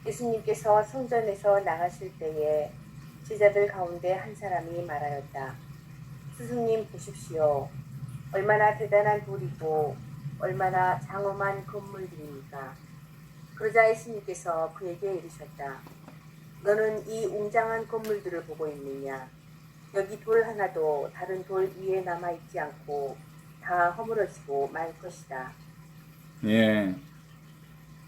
예수님께서 성전에서 나가실 때에 제자들 가운데 한 사람이 말하였다. 스승님 보십시오. 얼마나 대단한 돌이고 얼마나 장엄한 건물들입니까? 그러자 예수님께서 그에게 이르셨다. 너는 이 웅장한 건물들을 보고 있느냐? 여기 돌 하나도 다른 돌 위에 남아있지 않고 다 허물어지고 말 것이다. 예.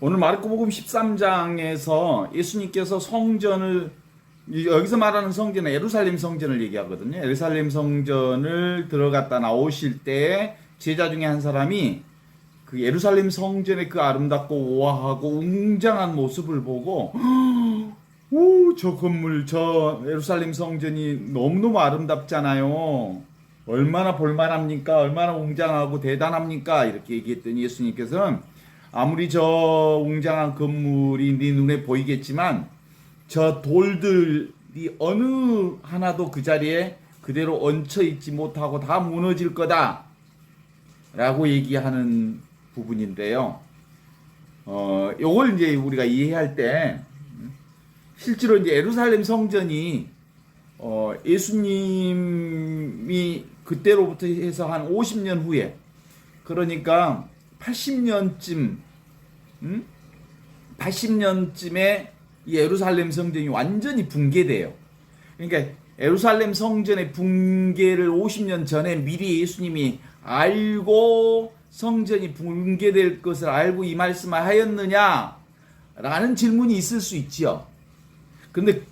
오늘 마르코복음 13장에서 예수님께서 성전을, 여기서 말하는 성전은 예루살렘 성전을 얘기하거든요. 예루살렘 성전을 들어갔다 나오실 때 제자 중에 한 사람이 그 예루살렘 성전의 그 아름답고 우아하고 웅장한 모습을 보고 오, 저 건물, 저 예루살렘 성전이 너무너무 아름답잖아요. 얼마나 볼만합니까? 얼마나 웅장하고 대단합니까? 이렇게 얘기했더니 예수님께서는 아무리 저 웅장한 건물이 네 눈에 보이겠지만 저 돌들이 어느 하나도 그 자리에 그대로 얹혀 있지 못하고 다 무너질 거다 라고 얘기하는 부분인데요. 요걸 이제 우리가 이해할 때 실제로 이제 예루살렘 성전이 예수님이 그때로부터 해서 한 50년 후에, 그러니까 80년쯤에 이 예루살렘 성전이 완전히 붕괴돼요. 그러니까 예루살렘 성전의 붕괴를 50년 전에 미리 예수님이 알고 성전이 붕괴될 것을 알고 이 말씀을 하였느냐? 라는 질문이 있을 수 있지요. 근데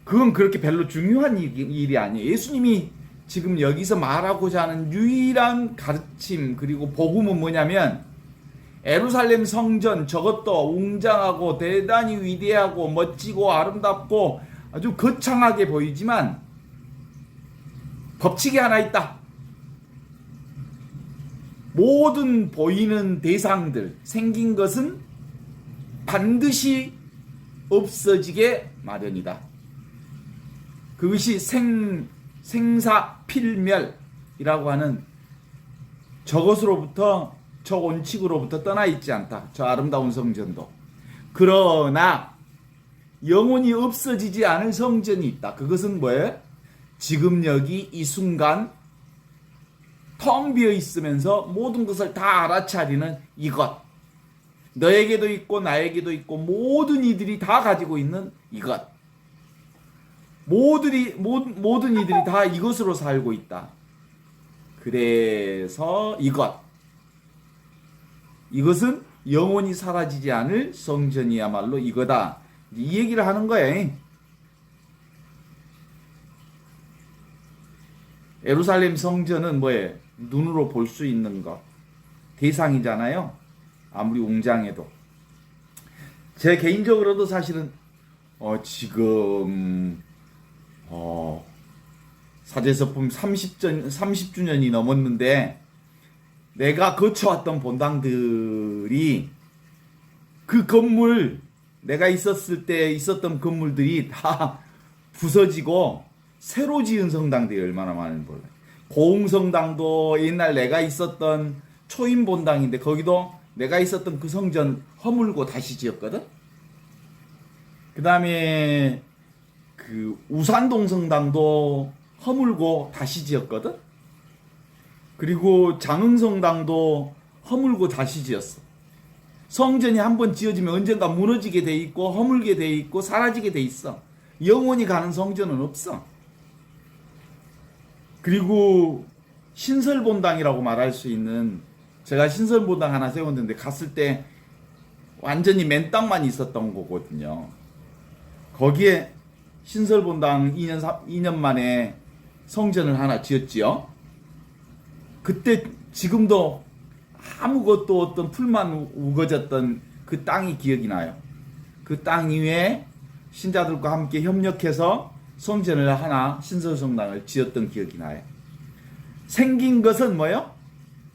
그건 그렇게 별로 중요한 일이 아니에요. 예수님이 지금 여기서 말하고자 하는 유일한 가르침 그리고 복음은 뭐냐면 예루살렘 성전 저것도 웅장하고 대단히 위대하고 멋지고 아름답고 아주 거창하게 보이지만 법칙이 하나 있다. 모든 보이는 대상들 생긴 것은 반드시 없어지게 마련이다. 그것이 생사필멸이라고 하는 저것으로부터, 저 원칙으로부터 떠나 있지 않다. 저 아름다운 성전도. 그러나 영원히 없어지지 않을 성전이 있다. 그것은 뭐예요? 지금 여기 이 순간 텅 비어 있으면서 모든 것을 다 알아차리는 이것. 너에게도 있고 나에게도 있고 모든 이들이 다 가지고 있는 이것. 모든 이들이 다 이것으로 살고 있다. 그래서 이것은 영원히 사라지지 않을 성전이야말로 이거다. 이 얘기를 하는 거예요. 예루살렘 성전은 뭐예요? 눈으로 볼 수 있는 것. 대상이잖아요. 아무리 웅장해도. 제 개인적으로도 사실은 지금 사제서품 30주년이 넘었는데 내가 거쳐왔던 본당들이 그 건물, 내가 있었을 때 있었던 건물들이 다 부서지고 새로 지은 성당들이 얼마나 많은지 몰라요. 고흥성당도 옛날 내가 있었던 초임 본당인데 거기도 내가 있었던 그 성전 허물고 다시 지었거든. 그 다음에 그 우산동 성당도 허물고 다시 지었거든. 그리고 장흥성당도 허물고 다시 지었어. 성전이 한번 지어지면 언젠가 무너지게 돼 있고 허물게 돼 있고 사라지게 돼 있어. 영원히 가는 성전은 없어. 그리고 신설본당이라고 말할 수 있는, 제가 신설본당 하나 세웠는데 갔을 때 완전히 맨 땅만 있었던 거거든요. 거기에 신설본당 2년 만에 성전을 하나 지었지요. 그때 지금도 아무것도 어떤 풀만 우거졌던 그 땅이 기억이 나요. 그 땅 위에 신자들과 함께 협력해서 성전을 하나, 신설성당을 지었던 기억이 나요. 생긴 것은 뭐요?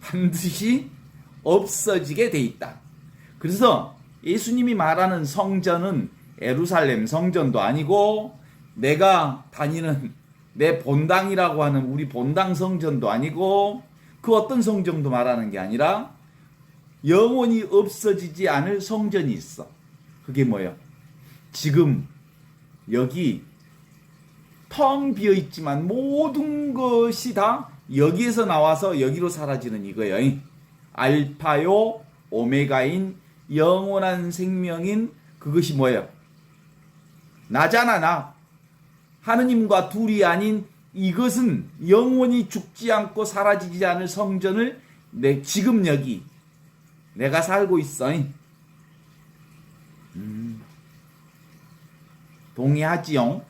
반드시 없어지게 돼 있다. 그래서 예수님이 말하는 성전은 예루살렘 성전도 아니고 내가 다니는 내 본당이라고 하는 우리 본당 성전도 아니고 그 어떤 성전도 말하는 게 아니라 영원히 없어지지 않을 성전이 있어. 그게 뭐예요? 지금 여기 텅 비어 있지만 모든 것이 다 여기에서 나와서 여기로 사라지는 이거예요. 알파요 오메가인 영원한 생명인 그것이 뭐예요? 나잖아, 나. 하느님과 둘이 아닌 이것은 영원히 죽지 않고 사라지지 않을 성전을 지금 여기 내가 살고 있어. 동의하지요?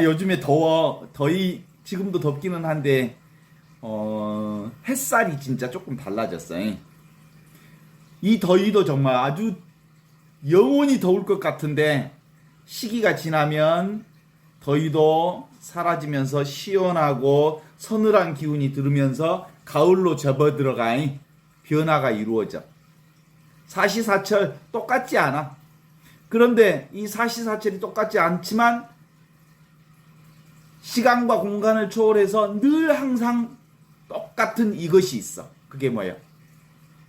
요즘에 지금도 덥기는 한데 햇살이 진짜 조금 달라졌어요. 이 더위도 정말 아주 영원히 더울 것 같은데 시기가 지나면 더위도 사라지면서 시원하고 서늘한 기운이 들으면서 가을로 접어들어가 변화가 이루어져. 사시사철 똑같지 않아. 그런데 이 사시사철이 똑같지 않지만 시간과 공간을 초월해서 늘 항상 똑같은 이것이 있어. 그게 뭐야?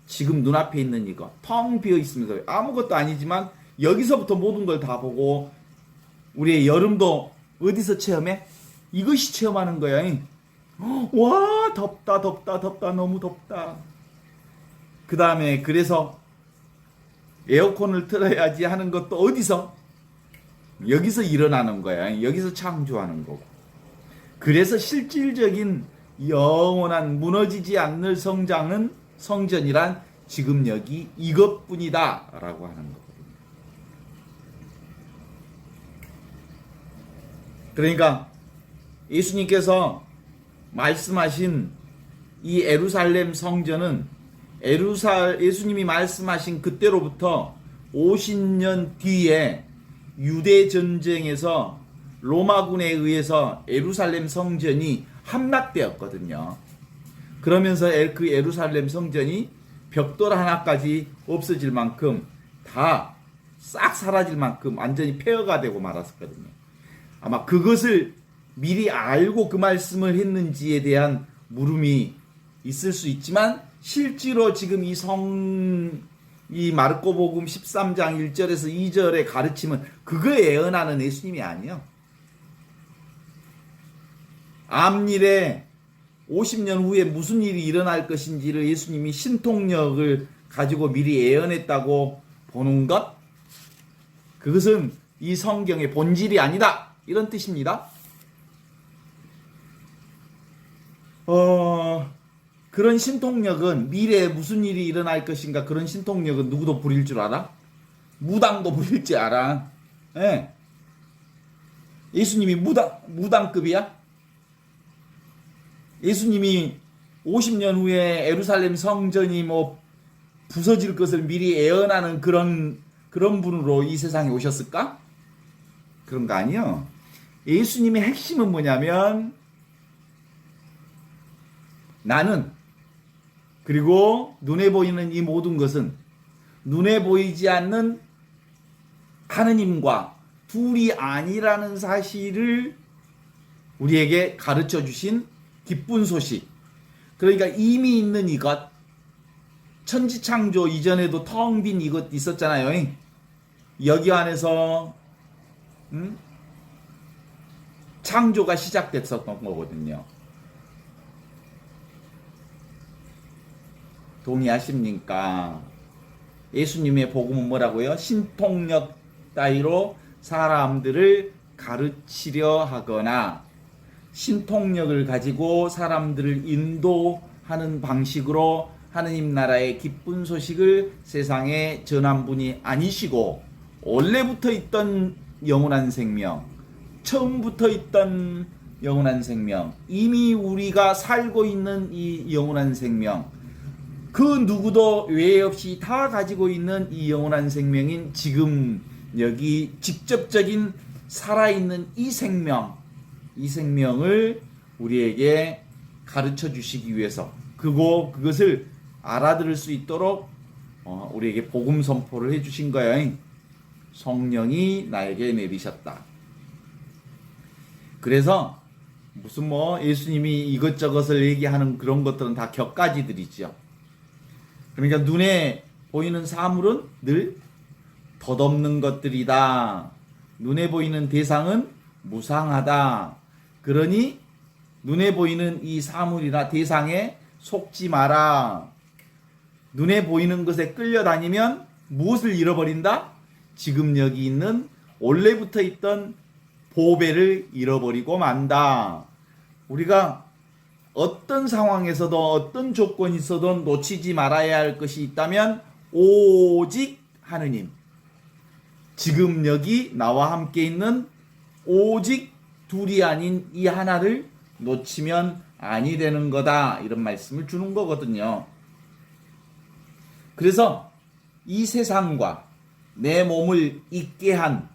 지금 눈앞에 있는 이거. 텅 비어 있습니다. 아무것도 아니지만 여기서부터 모든 걸 다 보고 우리의 여름도 어디서 체험해? 이것이 체험하는 거야. 와, 덥다, 덥다, 덥다, 너무 덥다. 그 다음에 그래서 에어컨을 틀어야지 하는 것도 어디서? 여기서 일어나는 거야. 여기서 창조하는 거고. 그래서 실질적인 영원한 무너지지 않는 성전이란 지금 여기 이것뿐이다 라고 하는 거거든요. 그러니까 예수님께서 말씀하신 이 예루살렘 성전은 예수님이 말씀하신 그때로부터 50년 뒤에 유대 전쟁에서 로마군에 의해서 예루살렘 성전이 함락되었거든요. 그러면서 그 예루살렘 성전이 벽돌 하나까지 없어질 만큼 다 싹 사라질 만큼 완전히 폐허가 되고 말았었거든요. 아마 그것을 미리 알고 그 말씀을 했는지에 대한 물음이 있을 수 있지만 실제로 지금 이 마르코복음 13장 1절에서 2절의 가르침은 그거에 예언하는 예수님이 아니에요. 앞일에 50년 후에 무슨 일이 일어날 것인지를 예수님이 신통력을 가지고 미리 예언했다고 보는 것, 그것은 이 성경의 본질이 아니다, 이런 뜻입니다. 그런 신통력은 미래에 무슨 일이 일어날 것인가, 그런 신통력은 누구도 부릴 줄 알아? 무당도 부릴 줄 알아. 예. 예수님이 무당급이야? 예수님이 50년 후에 예루살렘 성전이 부서질 것을 미리 예언하는 그런 분으로 이 세상에 오셨을까? 그런 거 아니요. 예수님의 핵심은 뭐냐면 나는, 그리고 눈에 보이는 이 모든 것은 눈에 보이지 않는 하느님과 둘이 아니라는 사실을 우리에게 가르쳐 주신 기쁜 소식. 그러니까 이미 있는 이것, 천지창조 이전에도 텅 빈 이것 있었잖아요. 여기 안에서 창조가 시작됐었던 거거든요. 동의하십니까? 예수님의 복음은 뭐라고요? 신통력 따위로 사람들을 가르치려 하거나 신통력을 가지고 사람들을 인도하는 방식으로 하느님 나라의 기쁜 소식을 세상에 전한 분이 아니시고, 원래부터 있던 영원한 생명, 처음부터 있던 영원한 생명, 이미 우리가 살고 있는 이 영원한 생명, 그 누구도 외에 없이 다 가지고 있는 이 영원한 생명인 지금 여기 직접적인 살아있는 이 생명을 우리에게 가르쳐 주시기 위해서, 그것을 알아들을 수 있도록 우리에게 복음 선포를 해 주신 거예요. 성령이 나에게 내리셨다. 그래서 무슨 예수님이 이것저것을 얘기하는 그런 것들은 다 격가지들이죠. 그러니까 눈에 보이는 사물은 늘 덧없는 것들이다. 눈에 보이는 대상은 무상하다. 그러니 눈에 보이는 이 사물이나 대상에 속지 마라. 눈에 보이는 것에 끌려다니면 무엇을 잃어버린다? 지금 여기 있는 원래부터 있던 보배를 잃어버리고 만다. 우리가 어떤 상황에서도 어떤 조건이 있어도 놓치지 말아야 할 것이 있다면 오직 하느님. 지금 여기 나와 함께 있는 오직 둘이 아닌 이 하나를 놓치면 아니 되는 거다. 이런 말씀을 주는 거거든요. 그래서 이 세상과 내 몸을 있게 한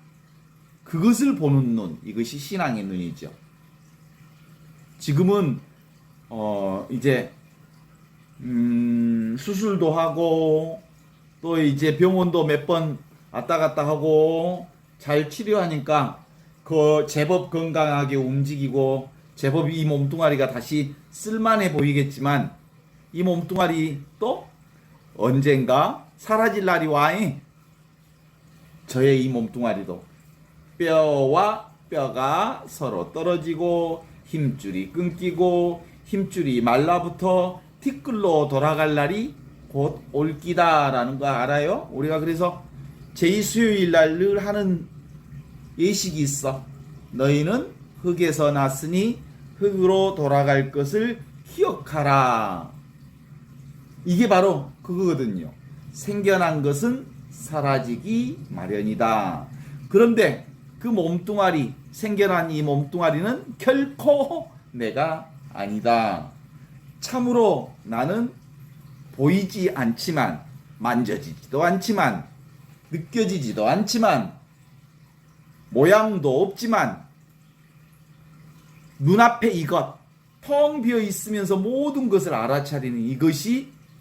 그것을 보는 눈, 이것이 신앙의 눈이죠. 지금은 이제 수술도 하고 또 이제 병원도 몇 번 왔다 갔다 하고 잘 치료하니까 그 제법 건강하게 움직이고 제법 이 몸뚱아리가 다시 쓸만해 보이겠지만 이 몸뚱아리 또 언젠가 사라질 날이 와잉. 저의 이 몸뚱아리도 뼈와 뼈가 서로 떨어지고 힘줄이 끊기고 힘줄이 말라붙어 티끌로 돌아갈 날이 곧 올 기다라는 거 알아요? 우리가 그래서 제2수요일 날 늘 하는 예식이 있어. 너희는 흙에서 났으니 흙으로 돌아갈 것을 기억하라. 이게 바로 그거거든요. 생겨난 것은 사라지기 마련이다. 그런데 그 몸뚱아리, 생겨난 이 몸뚱아리는 결코 내가 아니다. 참으로 나는 보이지 않지만, 만져지지도 않지만, 느껴지지도 않지만, 모양도 없지만, 눈앞에 이것, 텅 비어 있으면서 모든 것을 알아차리는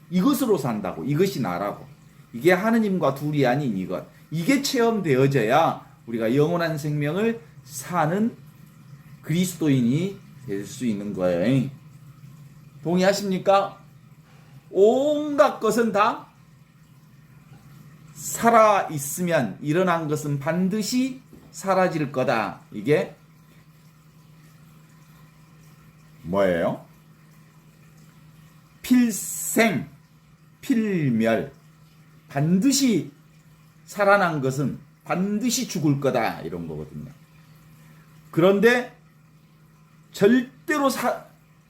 이것으로 산다고. 이것이 나라고. 이게 하느님과 둘이 아닌 이것. 이게 체험되어져야 우리가 영원한 생명을 사는 그리스도인이 될 수 있는 거예요. 동의하십니까? 온갖 것은 다 살아 있으면 일어난 것은 반드시 사라질 거다. 이게 뭐예요? 필생, 필멸. 반드시 살아난 것은 반드시 죽을 거다. 이런 거거든요. 그런데 절대로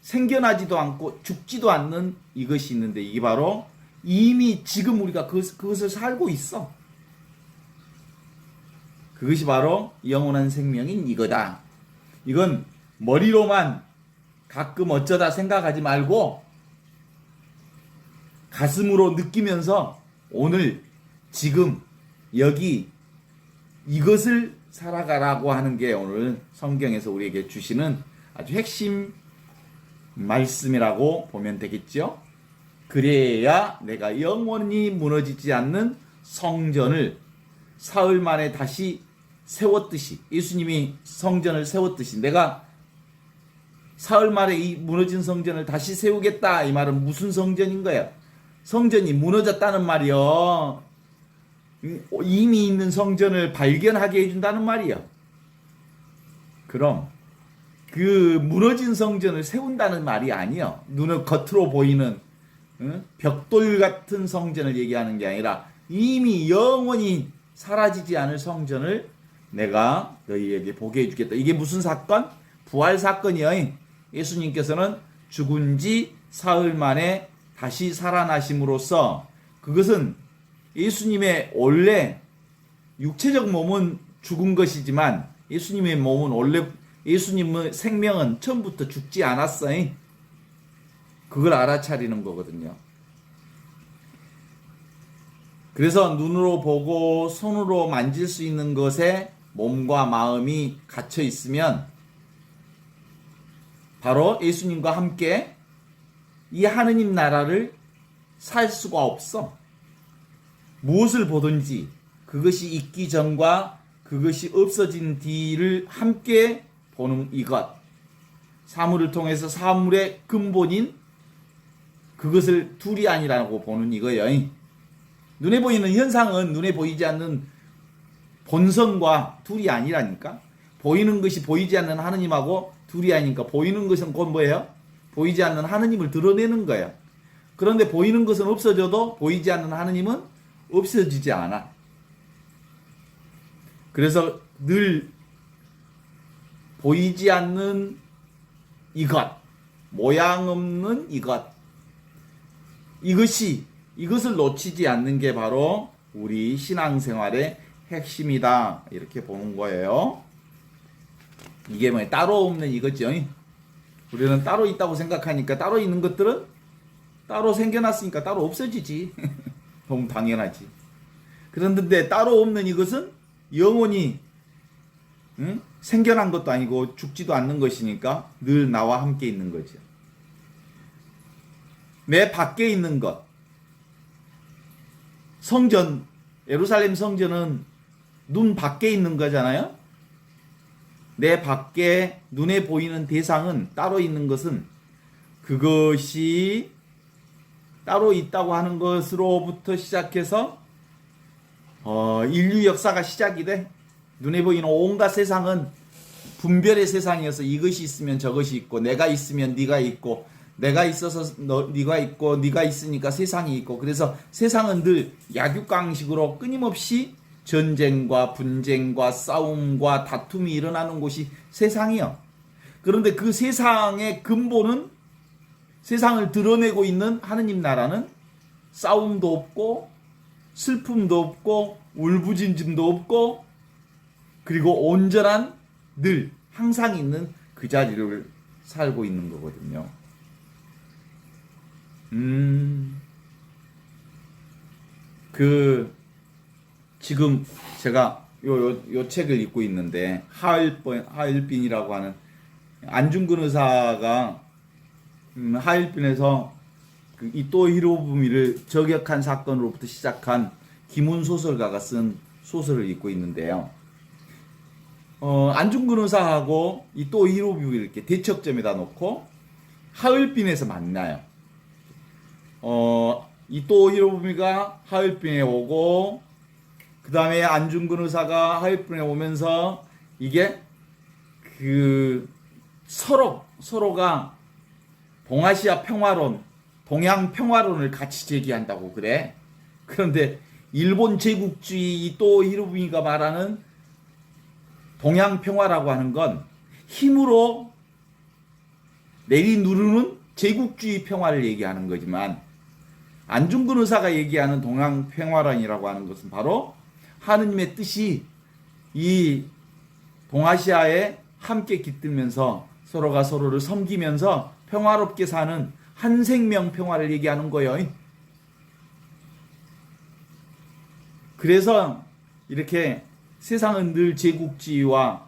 생겨나지도 않고 죽지도 않는 이것이 있는데 이게 바로 이미 지금 우리가 그것을 살고 있어. 그것이 바로 영원한 생명인 이거다. 이건 머리로만 가끔 어쩌다 생각하지 말고 가슴으로 느끼면서 오늘 지금 여기 이것을 살아가라고 하는 게 오늘 성경에서 우리에게 주시는 아주 핵심 말씀이라고 보면 되겠죠. 그래야 내가 영원히 무너지지 않는 성전을 사흘 만에 다시 세웠듯이, 예수님이 성전을 세웠듯이 내가 사흘 만에 이 무너진 성전을 다시 세우겠다. 이 말은 무슨 성전인 거야? 성전이 무너졌다는 말이요. 이미 있는 성전을 발견하게 해준다는 말이요. 그럼 그 무너진 성전을 세운다는 말이 아니요. 눈을 겉으로 보이는 벽돌 같은 성전을 얘기하는 게 아니라 이미 영원히 사라지지 않을 성전을 내가 너희에게 보게 해주겠다. 이게 무슨 사건? 부활 사건이요. 예수님께서는 죽은 지 사흘 만에 다시 살아나심으로써 그것은 예수님의 원래 육체적 몸은 죽은 것이지만 예수님의 몸은 원래 예수님의 생명은 처음부터 죽지 않았어요. 그걸 알아차리는 거거든요. 그래서 눈으로 보고 손으로 만질 수 있는 것에 몸과 마음이 갇혀 있으면 바로 예수님과 함께 이 하느님 나라를 살 수가 없어. 무엇을 보든지 그것이 있기 전과 그것이 없어진 뒤를 함께 보는 이것. 사물을 통해서 사물의 근본인 그것을 둘이 아니라고 보는 이거예요. 눈에 보이는 현상은 눈에 보이지 않는 본성과 둘이 아니라니까. 보이는 것이 보이지 않는 하느님하고 둘이 아니니까 보이는 것은 곧 뭐예요? 보이지 않는 하느님을 드러내는 거예요. 그런데 보이는 것은 없어져도 보이지 않는 하느님은 없어지지 않아. 그래서 늘 보이지 않는 이것, 모양 없는 이것을 놓치지 않는 게 바로 우리 신앙생활의 핵심이다. 이렇게 보는 거예요. 이게 뭐 따로 없는 이거죠. 우리는 따로 있다고 생각하니까 따로 있는 것들은 따로 생겨났으니까 따로 없어지지. 너무 당연하지. 그런데 따로 없는 이것은 영원히 생겨난 것도 아니고 죽지도 않는 것이니까 늘 나와 함께 있는 거죠. 내 밖에 있는 것. 성전, 예루살렘 성전은 눈 밖에 있는 거잖아요. 내 밖에 눈에 보이는 대상은 따로 있는 것은 그것이 따로 있다고 하는 것으로부터 시작해서 인류 역사가 시작이 돼. 눈에 보이는 온갖 세상은 분별의 세상이어서 이것이 있으면 저것이 있고 내가 있으면 네가 있고 내가 있어서 네가 있고 네가 있으니까 세상이 있고 그래서 세상은 늘 약육강식으로 끊임없이 전쟁과 분쟁과 싸움과 다툼이 일어나는 곳이 세상이요. 그런데 그 세상의 근본은 세상을 드러내고 있는 하느님 나라는 싸움도 없고 슬픔도 없고 울부짖음도 없고 그리고 온전한 늘 항상 있는 그 자리를 살고 있는 거거든요. 지금 제가 요 책을 읽고 있는데 하얼빈이라고 하는 안중근 의사가 하얼빈에서 그 이토 히로부미를 저격한 사건으로부터 시작한 김훈 소설가가 쓴 소설을 읽고 있는데요. 안중근 의사하고 이토 히로부미를 이렇게 대척점에다 놓고 하얼빈에서 만나요. 이토 히로부미가 하얼빈에 오고 그 다음에 안중근 의사가 하얼빈에 오면서 이게 서로가 동아시아 평화론, 동양 평화론을 같이 제기한다고 그래. 그런데 일본 제국주의 이토 히로부미가 말하는 동양 평화라고 하는 건 힘으로 내리누르는 제국주의 평화를 얘기하는 거지만 안중근 의사가 얘기하는 동양 평화론이라고 하는 것은 바로 하느님의 뜻이 이 동아시아에 함께 깃들면서 서로가 서로를 섬기면서 평화롭게 사는 한 생명 평화를 얘기하는 거예요. 그래서 이렇게 세상은 늘 제국주의와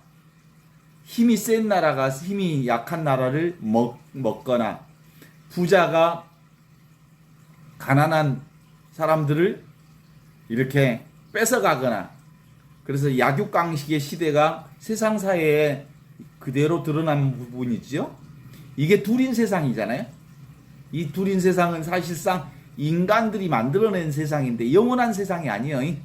힘이 센 나라가 힘이 약한 나라를 먹거나 부자가 가난한 사람들을 이렇게 뺏어가거나 그래서 약육강식의 시대가 세상 사회에 그대로 드러난 부분이죠. 이게 둘인 세상이잖아요. 이 둘인 세상은 사실상 인간들이 만들어낸 세상인데 영원한 세상이 아니에요.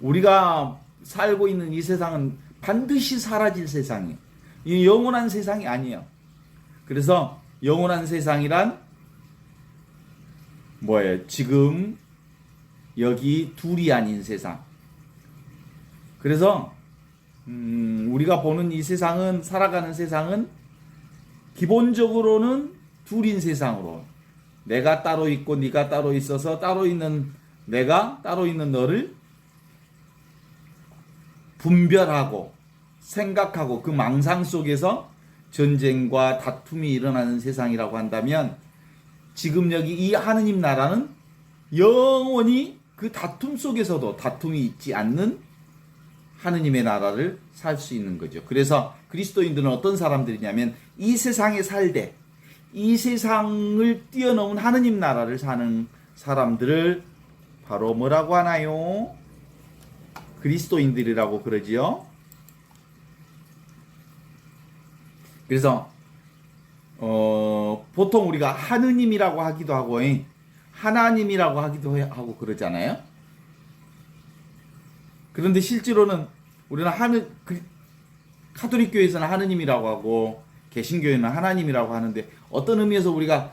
우리가 살고 있는 이 세상은 반드시 사라질 세상이에요. 이 영원한 세상이 아니에요. 그래서 영원한 세상이란 뭐예요? 지금 여기 둘이 아닌 세상. 그래서 우리가 보는 이 세상은 살아가는 세상은 기본적으로는 둘인 세상으로 내가 따로 있고 네가 따로 있어서 따로 있는 내가 따로 있는 너를 분별하고 생각하고 그 망상 속에서 전쟁과 다툼이 일어나는 세상이라고 한다면 지금 여기 이 하느님 나라는 영원히 그 다툼 속에서도 다툼이 있지 않는 하느님의 나라를 살 수 있는 거죠. 그래서 그리스도인들은 어떤 사람들이냐면 이 세상에 살되 이 세상을 뛰어넘은 하느님 나라를 사는 사람들을 바로 뭐라고 하나요? 그리스도인들이라고 그러지요. 그래서 보통 우리가 하느님이라고 하기도 하고 하나님이라고 하기도 하고 그러잖아요. 그런데 실제로는 우리는 카톨릭 교회에서는 하느님이라고 하고 개신교회는 하나님이라고 하는데, 어떤 의미에서 우리가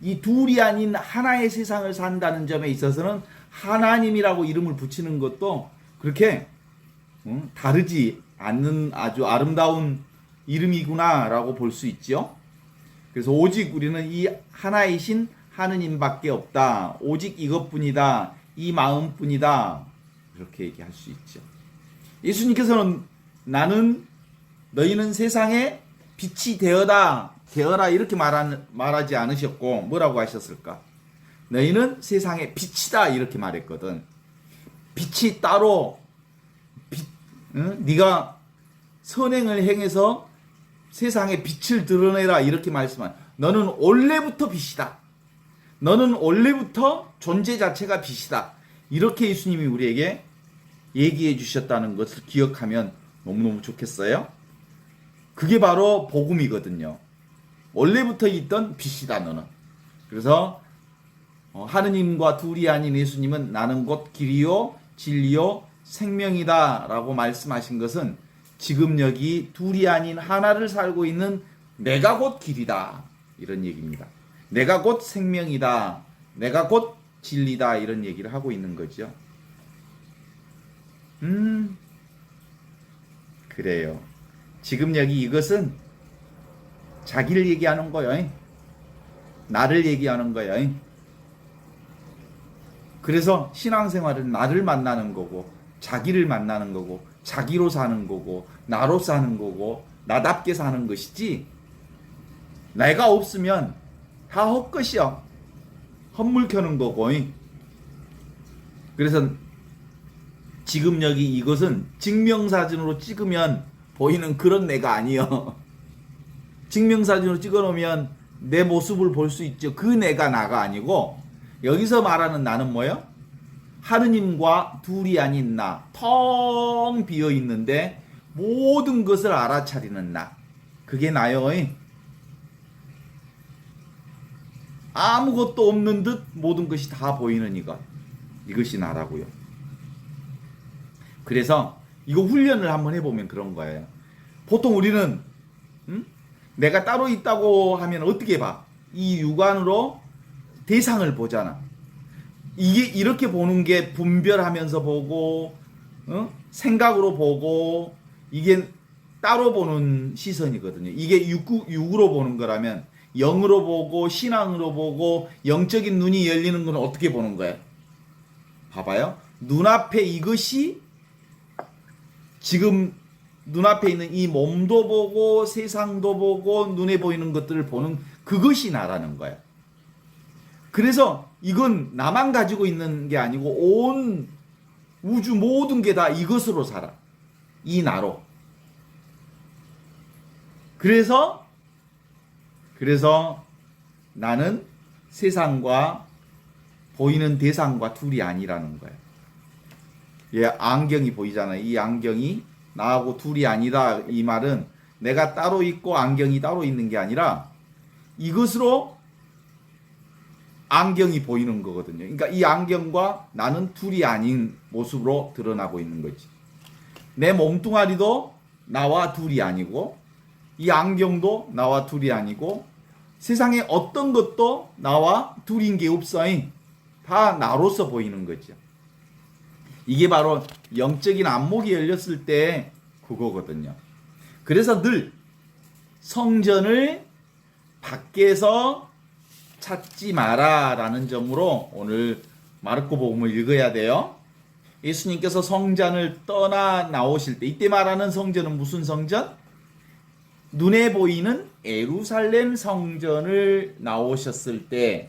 이 둘이 아닌 하나의 세상을 산다는 점에 있어서는 하나님이라고 이름을 붙이는 것도 그렇게 다르지 않는 아주 아름다운 이름이구나라고 볼 수 있죠. 그래서 오직 우리는 이 하나이신 하느님밖에 없다. 오직 이것뿐이다. 이 마음뿐이다. 이렇게 얘기할 수 있죠. 예수님께서는 너희는 세상에 빛이 되어라 이렇게 말하지 않으셨고, 뭐라고 하셨을까? 너희는 세상의 빛이다 이렇게 말했거든. 빛이 따로 네가 선행을 행해서 세상에 빛을 드러내라 이렇게 말씀한, 너는 원래부터 빛이다. 너는 원래부터 존재 자체가 빛이다. 이렇게 예수님이 우리에게 얘기해 주셨다는 것을 기억하면 너무너무 좋겠어요. 그게 바로 복음이거든요. 원래부터 있던 빛이다 너는. 그래서 하느님과 둘이 아닌 예수님은 나는 곧 길이요 진리요 생명이다 라고 말씀하신 것은 지금 여기 둘이 아닌 하나를 살고 있는 내가 곧 길이다 이런 얘기입니다. 내가 곧 생명이다. 내가 곧 진리다 이런 얘기를 하고 있는 거죠. 그래요. 지금 여기 이것은 자기를 얘기하는 거예요. 나를 얘기하는 거예요. 그래서 신앙생활은 나를 만나는 거고, 자기를 만나는 거고, 자기로 사는 거고, 나로 사는 거고, 나답게 사는 것이지, 내가 없으면 다 헛것이야. 헛물 켜는 거고. 그래서 지금 여기 이것은 증명사진으로 찍으면 보이는 그런 내가 아니요. 증명사진으로 찍어놓으면 내 모습을 볼 수 있죠. 그 내가 나가 아니고, 여기서 말하는 나는 뭐예요? 하느님과 둘이 아닌 나, 텅 비어 있는데 모든 것을 알아차리는 나. 그게 나요. 아무것도 없는 듯 모든 것이 다 보이는 이것. 이것이 나라고요. 그래서 이거 훈련을 한번 해보면 그런 거예요. 보통 우리는 내가 따로 있다고 하면 어떻게 봐? 이 육안으로 대상을 보잖아. 이게 이렇게 보는 게 분별하면서 보고, 생각으로 보고, 이게 따로 보는 시선이거든요. 이게 육으로 보는 거라면 영으로 보고 신앙으로 보고 영적인 눈이 열리는 건 어떻게 보는 거예요? 봐봐요. 눈앞에 이것이 지금 눈앞에 있는 이 몸도 보고 세상도 보고 눈에 보이는 것들을 보는 그것이 나라는 거예요. 그래서 이건 나만 가지고 있는 게 아니고 온 우주 모든 게 다 이것으로 살아. 이 나로. 그래서 나는 세상과 보이는 대상과 둘이 아니라는 거예요. 예, 안경이 보이잖아요. 이 안경이 나하고 둘이 아니다. 이 말은 내가 따로 있고 안경이 따로 있는 게 아니라 이것으로 안경이 보이는 거거든요. 그러니까 이 안경과 나는 둘이 아닌 모습으로 드러나고 있는 거지. 내 몸뚱아리도 나와 둘이 아니고 이 안경도 나와 둘이 아니고 세상에 어떤 것도 나와 둘인 게 없어요. 다 나로서 보이는 거죠. 이게 바로 영적인 안목이 열렸을 때 그거거든요. 그래서 늘 성전을 밖에서 찾지 마라 라는 점으로 오늘 마르코 복음을 읽어야 돼요. 예수님께서 성전을 떠나 나오실 때, 이때 말하는 성전은 무슨 성전? 눈에 보이는 예루살렘 성전을 나오셨을 때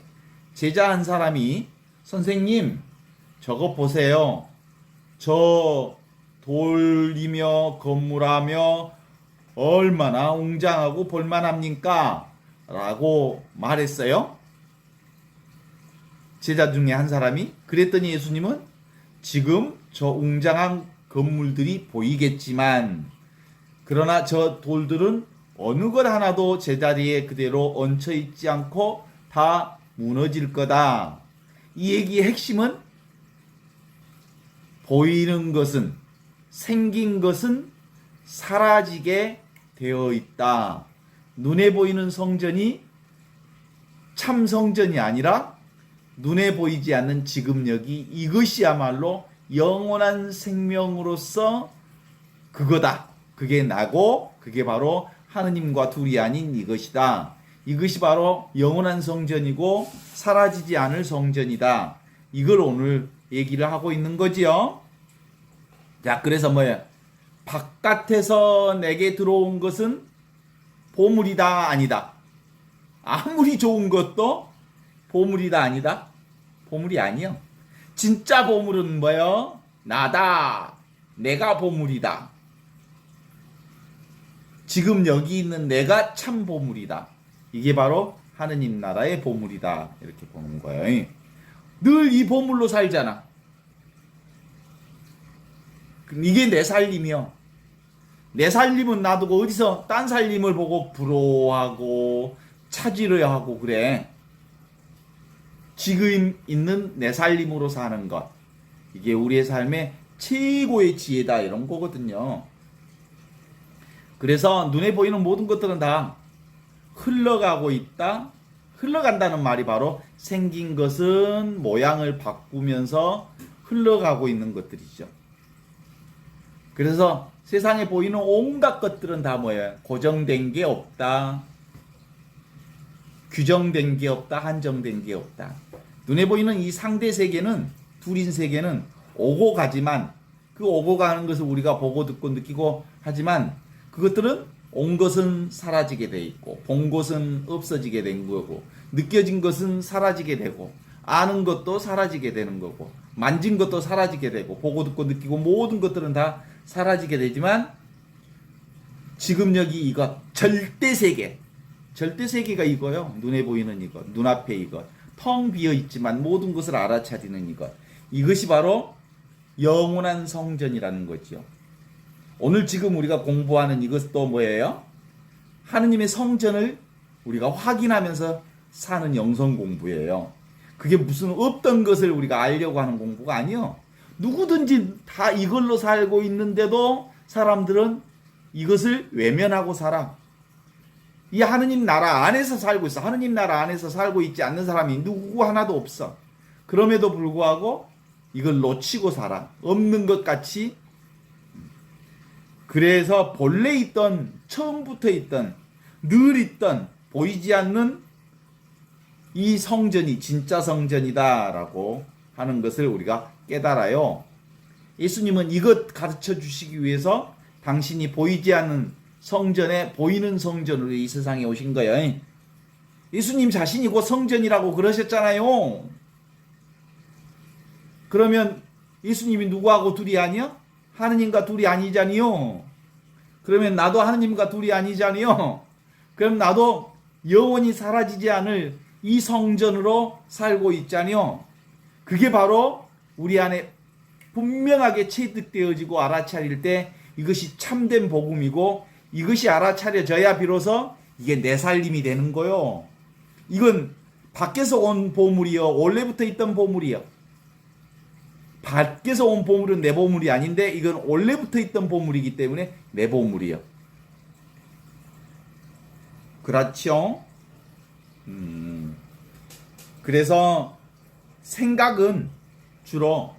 제자 한 사람이 선생님 저거 보세요. 저 돌이며 건물하며 얼마나 웅장하고 볼만합니까? 라고 말했어요. 제자 중에 한 사람이. 그랬더니 예수님은 지금 저 웅장한 건물들이 보이겠지만 그러나 저 돌들은 어느 것 하나도 제자리에 그대로 얹혀 있지 않고 다 무너질 거다. 이 얘기의 핵심은 보이는 것은, 생긴 것은 사라지게 되어 있다. 눈에 보이는 성전이 참 성전이 아니라 눈에 보이지 않는 지금 여기, 이것이야말로 영원한 생명으로서 그거다. 그게 나고 그게 바로 하느님과 둘이 아닌 이것이다. 이것이 바로 영원한 성전이고 사라지지 않을 성전이다. 이걸 오늘 얘기를 하고 있는 거지요. 자, 그래서 뭐예요? 바깥에서 내게 들어온 것은 보물이다, 아니다. 아무리 좋은 것도 보물이다, 아니다. 보물이 아니요. 진짜 보물은 뭐예요? 나다. 내가 보물이다. 지금 여기 있는 내가 참 보물이다. 이게 바로 하느님 나라의 보물이다. 이렇게 보는 거예요. 늘 이 보물로 살잖아. 이게 내 살림이요. 내 살림은 놔두고 어디서 딴 살림을 보고 부러워하고 찾으려 하고 그래. 지금 있는 내 살림으로 사는 것. 이게 우리의 삶의 최고의 지혜다. 이런 거거든요. 그래서 눈에 보이는 모든 것들은 다 흘러가고 있다. 흘러간다는 말이 바로 생긴 것은 모양을 바꾸면서 흘러가고 있는 것들이죠. 그래서 세상에 보이는 온갖 것들은 다 뭐예요? 고정된 게 없다. 규정된 게 없다. 한정된 게 없다. 눈에 보이는 이 상대 세계는, 둘인 세계는 오고 가지만 그 오고 가는 것을 우리가 보고 듣고 느끼고 하지만 그것들은 온 것은 사라지게 돼 있고 본 것은 없어지게 된 거고 느껴진 것은 사라지게 되고 아는 것도 사라지게 되는 거고 만진 것도 사라지게 되고 보고 듣고 느끼고 모든 것들은 다 사라지게 되지만 지금 여기 이것 절대 세계가 이거요. 눈에 보이는 이것, 눈앞에 이것, 텅 비어 있지만 모든 것을 알아차리는 이것, 이것이 바로 영원한 성전이라는 거죠. 오늘 지금 우리가 공부하는 이것도 뭐예요? 하느님의 성전을 우리가 확인하면서 사는 영성 공부예요. 그게 무슨 없던 것을 우리가 알려고 하는 공부가 아니요. 누구든지 다 이걸로 살고 있는데도 사람들은 이것을 외면하고 살아. 이 하느님 나라 안에서 살고 있어. 하느님 나라 안에서 살고 있지 않는 사람이 누구 하나도 없어. 그럼에도 불구하고 이걸 놓치고 살아. 없는 것 같이. 그래서 본래 있던, 처음부터 있던, 늘 있던, 보이지 않는 이 성전이 진짜 성전이다라고 하는 것을 우리가 깨달아요. 예수님은 이것 가르쳐 주시기 위해서 당신이 보이지 않는 성전에 보이는 성전으로 이 세상에 오신 거예요. 예수님 자신이 곧 성전이라고 그러셨잖아요. 그러면 예수님이 누구하고 둘이 아니야? 하느님과 둘이 아니잖니요. 그러면 나도 하느님과 둘이 아니잖니요. 그럼 나도 영원히 사라지지 않을 이 성전으로 살고 있잖니요. 그게 바로 우리 안에 분명하게 체득되어지고 알아차릴 때 이것이 참된 복음이고 이것이 알아차려져야 비로소 이게 내 살림이 되는 거요. 이건 밖에서 온 보물이요. 원래부터 있던 보물이요. 밖에서 온 보물은 내 보물이 아닌데 이건 원래부터 있던 보물이기 때문에 내 보물이요. 그렇죠? 그래서 생각은 주로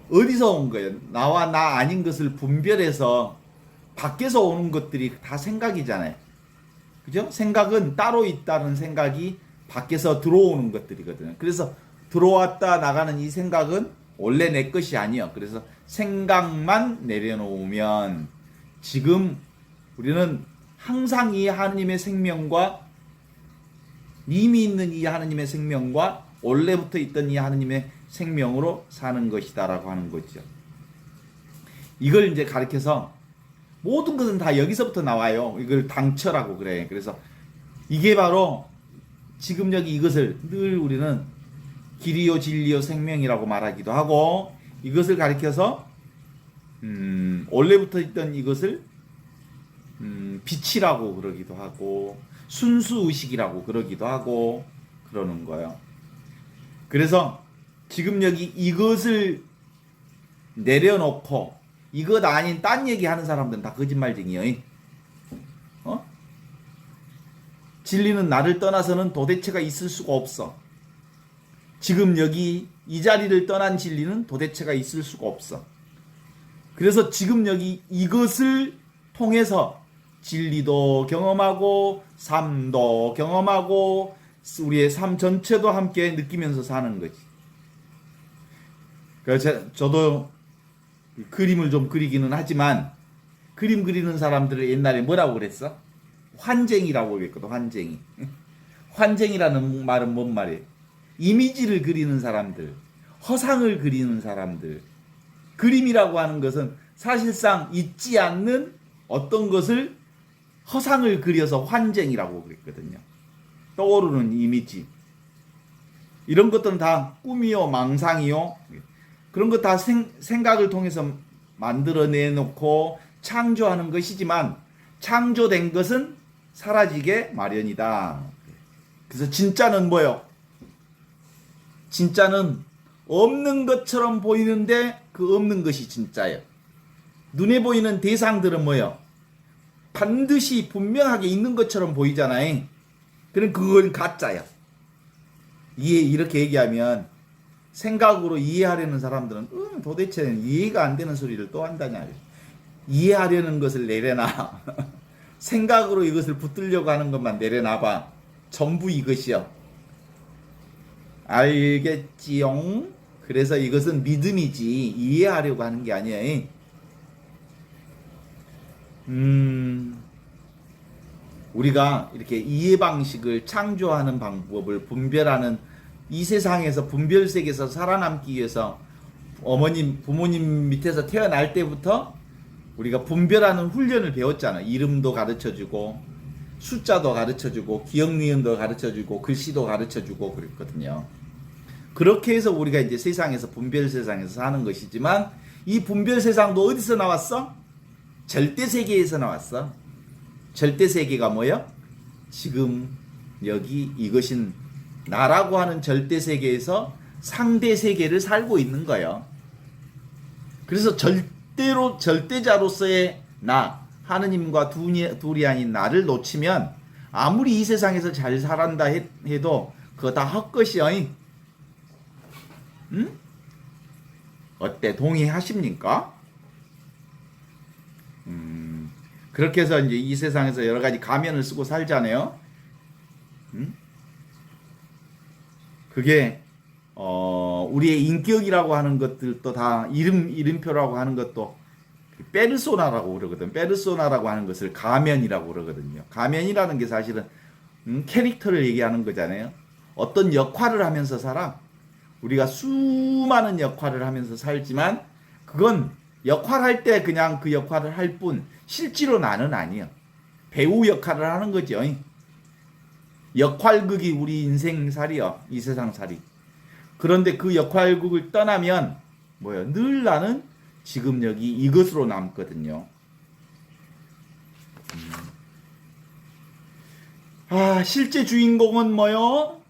어디서 온 거예요? 나와 나 아닌 것을 분별해서 밖에서 오는 것들이 다 생각이잖아요. 그죠? 생각은 따로 있다는 생각이 밖에서 들어오는 것들이거든요. 그래서 들어왔다 나가는 이 생각은 원래 내 것이 아니에요. 그래서 생각만 내려놓으면 지금 우리는 항상 이 하느님의 생명과 이미 있는 이 하느님의 생명과 원래부터 있던 이 하느님의 생명으로 사는 것이다라고 하는 거죠. 이걸 이제 가르쳐서 모든 것은 다 여기서부터 나와요. 이걸 당처라고 그래. 그래서 이게 바로 지금 여기 이것을 늘 우리는 길이요 진리요 생명이라고 말하기도 하고 이것을 가리켜서 원래부터 있던 이것을 빛이라고 그러기도 하고 순수의식이라고 그러기도 하고 그러는 거예요. 그래서 지금 여기 이것을 내려놓고 이것 아닌 딴 얘기하는 사람들은 다 거짓말쟁이에요. 어? 진리는 나를 떠나서는 도대체가 있을 수가 없어. 지금 여기 이 자리를 떠난 진리는 도대체가 있을 수가 없어. 그래서 지금 여기 이것을 통해서 진리도 경험하고 삶도 경험하고 우리의 삶 전체도 함께 느끼면서 사는 거지. 그래서 저도 그림을 좀 그리기는 하지만 그림 그리는 사람들을 옛날에 뭐라고 그랬어? 환쟁이라고 그랬거든. 환쟁이. 환쟁이라는 말은 뭔 말이에요? 이미지를 그리는 사람들, 허상을 그리는 사람들. 그림이라고 하는 것은 사실상 있지 않는 어떤 것을 허상을 그려서 환쟁이라고 그랬거든요. 떠오르는 이미지. 이런 것들은 다 꿈이요, 망상이요. 그런 거 다 생각을 통해서 만들어내놓고 창조하는 것이지만 창조된 것은 사라지게 마련이다. 그래서 진짜는 뭐요? 진짜는 없는 것처럼 보이는데 그 없는 것이 진짜예요. 눈에 보이는 대상들은 뭐예요? 반드시 분명하게 있는 것처럼 보이잖아요. 그럼 그건 가짜야. 이렇게 얘기하면 생각으로 이해하려는 사람들은 도대체 이해가 안 되는 소리를 또 한다냐. 이해하려는 것을 내려놔. 생각으로 이것을 붙들려고 하는 것만 내려놔봐. 전부 이것이요. 알겠지용? 그래서 이것은 믿음이지 이해하려고 하는 게 아니에요. 우리가 이렇게 이해 방식을 창조하는 방법을 분별하는 이 세상에서 분별 세계에서 살아남기 위해서 부모님 밑에서 태어날 때부터 우리가 분별하는 훈련을 배웠잖아. 이름도 가르쳐주고 숫자도 가르쳐주고 기억 니은도 가르쳐주고 글씨도 가르쳐주고 그랬거든요. 그렇게 해서 우리가 이제 세상에서 분별 세상에서 사는 것이지만 이 분별 세상도 어디서 나왔어? 절대 세계에서 나왔어. 절대 세계가 뭐야? 지금 여기 이것인 나라고 하는 절대 세계에서 상대 세계를 살고 있는 거예요. 그래서 절대자로서의 나, 하느님과 둘이 아닌 나를 놓치면 아무리 이 세상에서 잘 살았다 해도 그거 다 헛것이야. 응? 어때? 동의하십니까? 그렇게 해서 이제 이 세상에서 여러 가지 가면을 쓰고 살잖아요. 그게 우리의 인격이라고 하는 것들도 다 이름표라고 하는 것도 페르소나라고 그러거든. 페르소나라고 하는 것을 가면이라고 그러거든요. 가면이라는 게 사실은 캐릭터를 얘기하는 거잖아요. 어떤 역할을 하면서 살아. 우리가 수많은 역할을 하면서 살지만 그건 역할할 때 그냥 그 역할을 할 뿐 실제로 나는 아니야. 배우 역할을 하는 거죠. 역할극이 우리 인생살이요. 이 세상살이. 그런데 그 역할극을 떠나면 뭐예요? 늘 나는 지금 여기 이것으로 남거든요. 실제 주인공은 뭐요?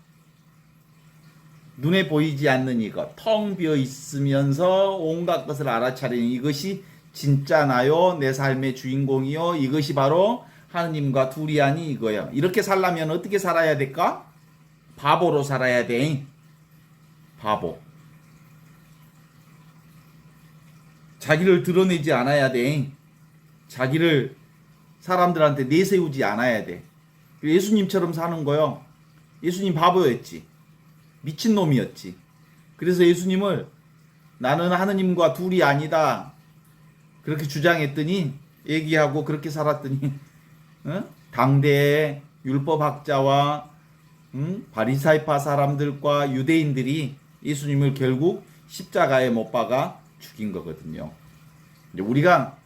눈에 보이지 않는 이것, 텅 비어 있으면서 온갖 것을 알아차리는 이것이 진짜 나요, 내 삶의 주인공이요. 이것이 바로 하느님과 둘이 아니 이거요. 이렇게 살려면 어떻게 살아야 될까? 바보로 살아야 돼. 바보. 자기를 드러내지 않아야 돼. 자기를 사람들한테 내세우지 않아야 돼. 예수님처럼 사는 거요. 예수님 바보였지. 미친놈이었지. 그래서 예수님을 나는 하느님과 둘이 아니다. 그렇게 주장했더니 얘기하고 그렇게 살았더니 당대의 율법학자와 바리사이파 사람들과 유대인들이 예수님을 결국 십자가에 못 박아 죽인 거거든요. 이제 우리가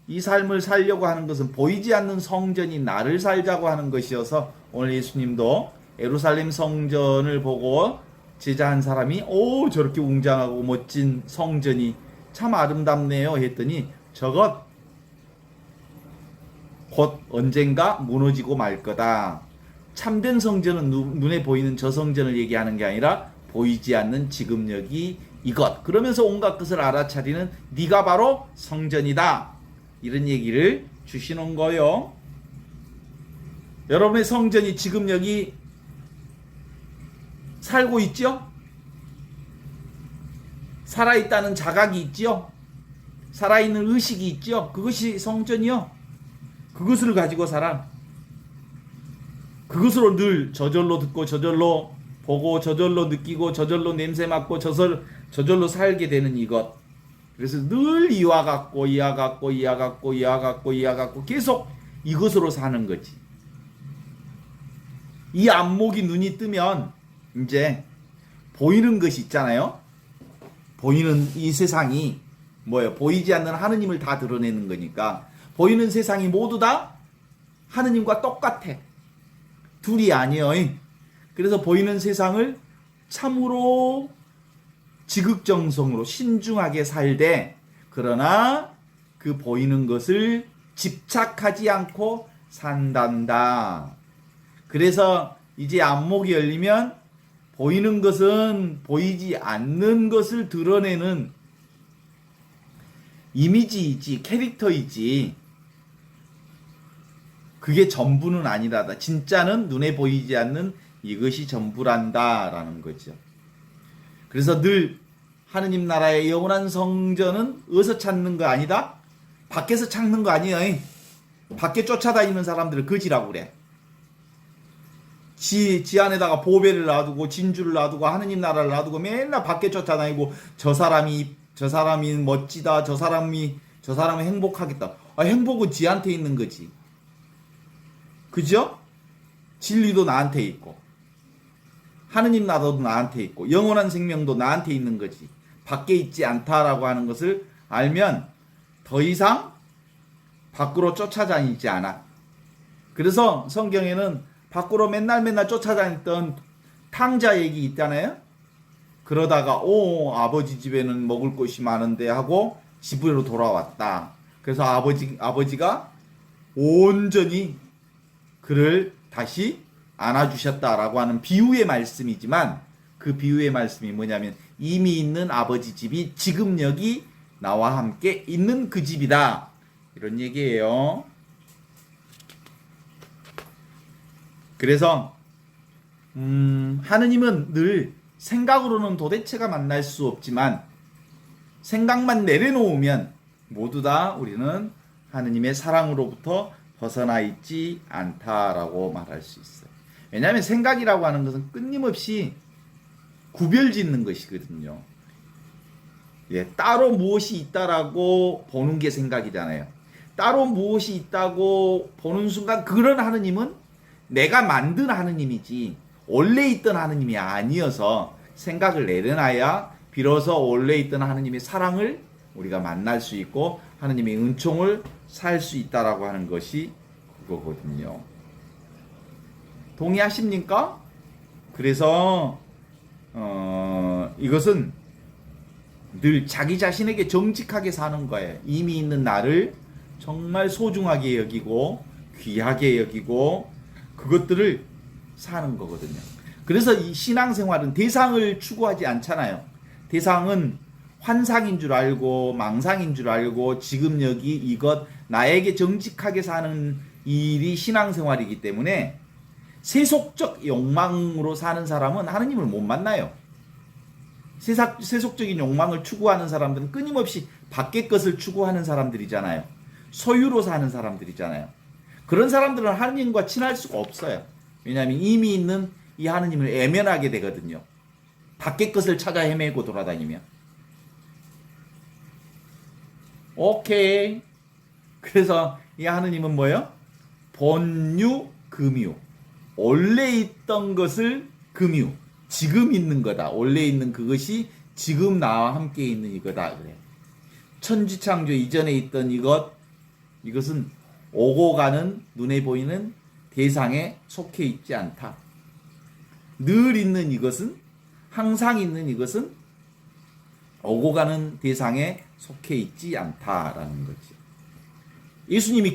이 삶을 살려고 하는 것은 보이지 않는 성전이 나를 살자고 하는 것이어서 오늘 예수님도 예루살렘 성전을 보고 제자 한 사람이 저렇게 웅장하고 멋진 성전이 참 아름답네요 했더니 저것 곧 언젠가 무너지고 말 거다. 참된 성전은 눈에 보이는 저 성전을 얘기하는 게 아니라 보이지 않는 지금 여기 이것. 그러면서 온갖 것을 알아차리는 네가 바로 성전이다. 이런 얘기를 주시는 거요. 여러분의 성전이 지금 여기 살고 있죠? 살아있다는 자각이 있죠? 살아있는 의식이 있죠? 그것이 성전이요. 그것을 가지고 살아. 그것으로 늘 저절로 듣고 저절로 보고 저절로 느끼고 저절로 냄새 맡고 저절로 살게 되는 이것. 그래서 늘 이와 같고 이와 같고 이와 같고 이와 같고 이와 같고 계속 이것으로 사는 거지. 이 안목이 눈이 뜨면 이제 보이는 것이 있잖아요. 보이는 이 세상이 뭐예요? 보이지 않는 하느님을 다 드러내는 거니까 보이는 세상이 모두 다 하느님과 똑같아. 둘이 아니에요. 그래서 보이는 세상을 참으로 지극정성으로 신중하게 살되 그러나 그 보이는 것을 집착하지 않고 산단다. 그래서 이제 안목이 열리면 보이는 것은 보이지 않는 것을 드러내는 이미지이지 캐릭터이지 그게 전부는 아니라다. 진짜는 눈에 보이지 않는 이것이 전부란다라는 거죠. 그래서 늘 하느님 나라의 영원한 성전은 어디서 찾는 거 아니다? 밖에서 찾는 거 아니에요. 밖에 쫓아다니는 사람들을 거지라고 그래. 지 안에다가 보배를 놔두고 진주를 놔두고 하느님 나라를 놔두고 맨날 밖에 쫓아다니고 저 사람이 멋지다. 저 사람은 행복하겠다. 행복은 지한테 있는 거지. 그죠? 진리도 나한테 있고 하느님 나라도 나한테 있고 영원한 생명도 나한테 있는 거지. 밖에 있지 않다라고 하는 것을 알면 더 이상 밖으로 쫓아다니지 않아. 그래서 성경에는 밖으로 맨날 쫓아다녔던 탕자 얘기 있잖아요. 그러다가 아버지 집에는 먹을 것이 많은데 하고 집으로 돌아왔다. 그래서 아버지가 온전히 그를 다시 안아주셨다라고 하는 비유의 말씀이지만 그 비유의 말씀이 뭐냐면 이미 있는 아버지 집이 지금 여기 나와 함께 있는 그 집이다. 이런 얘기예요. 그래서 하느님은 늘 생각으로는 도대체가 만날 수 없지만 생각만 내려놓으면 모두 다 우리는 하느님의 사랑으로부터 벗어나 있지 않다라고 말할 수 있어요. 왜냐하면 생각이라고 하는 것은 끊임없이 구별짓는 것이거든요. 따로 무엇이 있다라고 보는 게 생각이잖아요. 따로 무엇이 있다고 보는 순간 그런 하느님은 내가 만든 하느님이지 원래 있던 하느님이 아니어서 생각을 내려놔야 비로소 원래 있던 하느님의 사랑을 우리가 만날 수 있고 하느님의 은총을 살 수 있다라고 하는 것이 그거거든요. 동의하십니까? 그래서 이것은 늘 자기 자신에게 정직하게 사는 거예요. 이미 있는 나를 정말 소중하게 여기고 귀하게 여기고 그것들을 사는 거거든요. 그래서 이 신앙생활은 대상을 추구하지 않잖아요. 대상은 환상인 줄 알고 망상인 줄 알고 지금 여기 이것 나에게 정직하게 사는 일이 신앙생활이기 때문에 세속적 욕망으로 사는 사람은 하느님을 못 만나요. 세속적인 욕망을 추구하는 사람들은 끊임없이 밖의 것을 추구하는 사람들이잖아요. 소유로 사는 사람들이잖아요. 그런 사람들은 하느님과 친할 수가 없어요. 왜냐하면 이미 있는 이 하느님을 애면하게 되거든요. 밖의 것을 찾아 헤매고 돌아다니면. 오케이. 그래서 이 하느님은 뭐예요? 본유, 금유. 원래 있던 것을 금유. 지금 있는 거다. 원래 있는 그것이 지금 나와 함께 있는 이거다. 그래. 천지창조 이전에 있던 이것은 오고 가는 눈에 보이는 대상에 속해 있지 않다. 늘 있는 이것은 항상 있는 이것은 오고 가는 대상에 속해 있지 않다라는 거지. 예수님이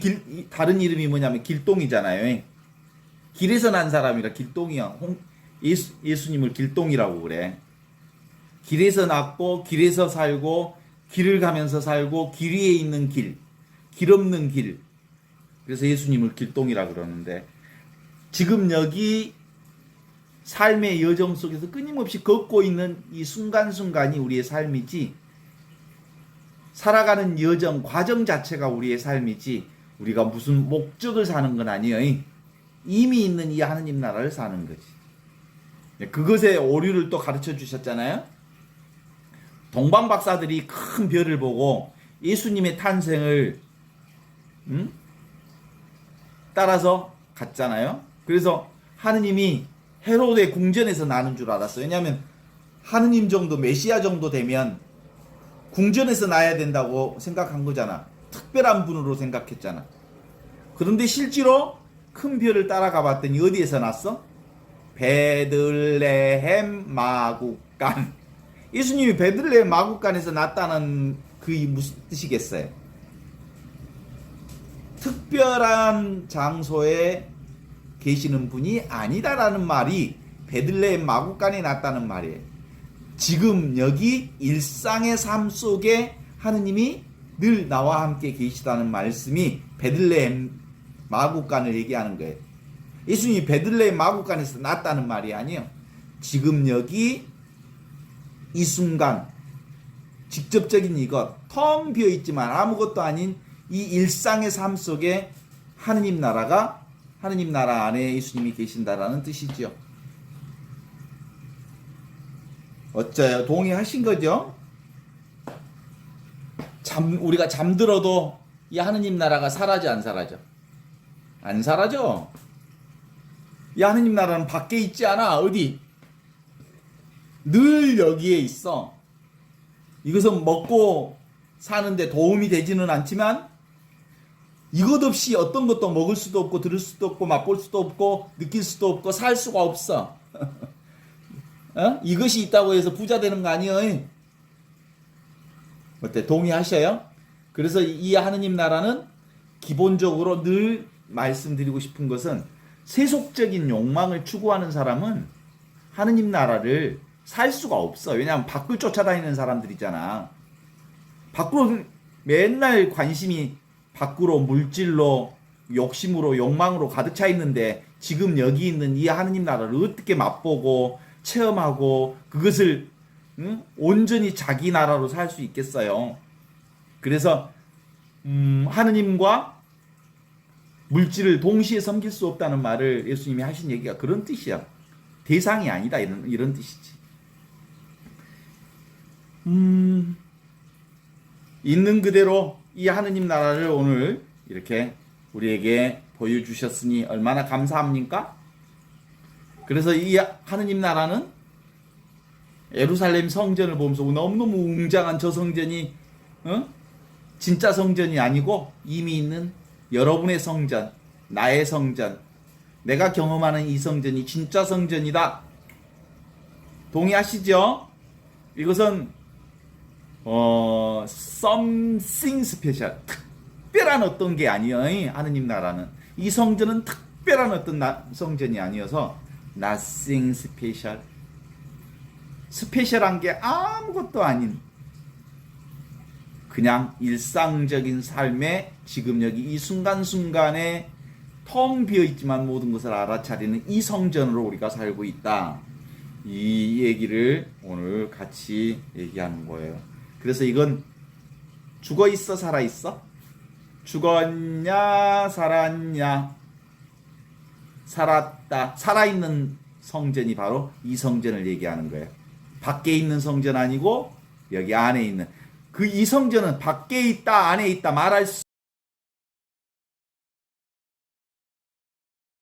다른 이름이 뭐냐면 길동이잖아요. 길에서 난 사람이라 길동이야. 예수님을 길동이라고 그래. 길에서 났고 길에서 살고 길을 가면서 살고 길 위에 있는 길, 길 없는 길. 그래서 예수님을 길동이라 그러는데 지금 여기 삶의 여정 속에서 끊임없이 걷고 있는 이 순간순간이 우리의 삶이지, 살아가는 여정, 과정 자체가 우리의 삶이지 우리가 무슨 목적을 사는 건 아니에요. 이미 있는 이 하느님 나라를 사는 거지. 그것의 오류를 또 가르쳐 주셨잖아요. 동방 박사들이 큰 별을 보고 예수님의 탄생을 따라서 갔잖아요. 그래서 하느님이 헤로데 궁전에서 나는 줄 알았어요. 왜냐하면 하느님 정도, 메시아 정도 되면 궁전에서 나야 된다고 생각한 거잖아. 특별한 분으로 생각했잖아. 그런데 실제로 큰 별을 따라가 봤더니 어디에서 났어? 베들레헴 마구간. 예수님이 베들레헴 마구간에서 났다는 그게 무슨 뜻이겠어요? 특별한 장소에 계시는 분이 아니다라는 말이 베들레헴 마구간에 났다는 말이에요. 지금 여기 일상의 삶 속에 하느님이 늘 나와 함께 계시다는 말씀이 베들레헴 마구간을 얘기하는 거예요. 예수님이 베들레헴 마구간에서 났다는 말이 아니에요. 지금 여기 이 순간 직접적인 이것, 텅 비어 있지만 아무것도 아닌 이 일상의 삶 속에 하느님 나라 안에 예수님이 계신다라는 뜻이죠. 어째요? 동의하신 거죠? 우리가 잠들어도 이 하느님 나라가 사라져 안 사라져? 안 사라져. 이 하느님 나라는 밖에 있지 않아. 어디? 늘 여기에 있어. 이것은 먹고 사는데 도움이 되지는 않지만 이것 없이 어떤 것도 먹을 수도 없고 들을 수도 없고 맛볼 수도 없고 느낄 수도 없고 살 수가 없어. 어? 이것이 있다고 해서 부자 되는 거 아니에요. 어때? 동의하셔요? 그래서 이 하느님 나라는 기본적으로 늘 말씀드리고 싶은 것은 세속적인 욕망을 추구하는 사람은 하느님 나라를 살 수가 없어. 왜냐하면 밖을 쫓아다니는 사람들이잖아. 밖으로 맨날 관심이 밖으로 물질로 욕심으로 욕망으로 가득 차 있는데 지금 여기 있는 이 하느님 나라를 어떻게 맛보고 체험하고 그것을 온전히 자기 나라로 살 수 있겠어요. 그래서 하느님과 물질을 동시에 섬길 수 없다는 말을 예수님이 하신 얘기가 그런 뜻이야. 대상이 아니다 이런 뜻이지. 있는 그대로 이 하느님 나라를 오늘 이렇게 우리에게 보여주셨으니 얼마나 감사합니까? 그래서 이 하느님 나라는 예루살렘 성전을 보면서 너무너무 웅장한 저 성전이 진짜 성전이 아니고 이미 있는 여러분의 성전, 나의 성전, 내가 경험하는 이 성전이 진짜 성전이다. 동의하시죠? 이것은 something special, 특별한 어떤 게 아니에요. 하느님 나라는 이 성전은 특별한 어떤 성전이 아니어서 nothing special, 스페셜한 게 아무것도 아닌 그냥 일상적인 삶의 지금 여기 이 순간순간에 텅 비어있지만 모든 것을 알아차리는 이 성전으로 우리가 살고 있다. 이 얘기를 오늘 같이 얘기하는 거예요. 그래서 이건 죽어있어 살아있어? 죽었냐 살았냐? 살았다. 살아있는 성전이 바로 이 성전을 얘기하는 거예요. 밖에 있는 성전 아니고 여기 안에 있는 그 이 성전은 밖에 있다 안에 있다 말할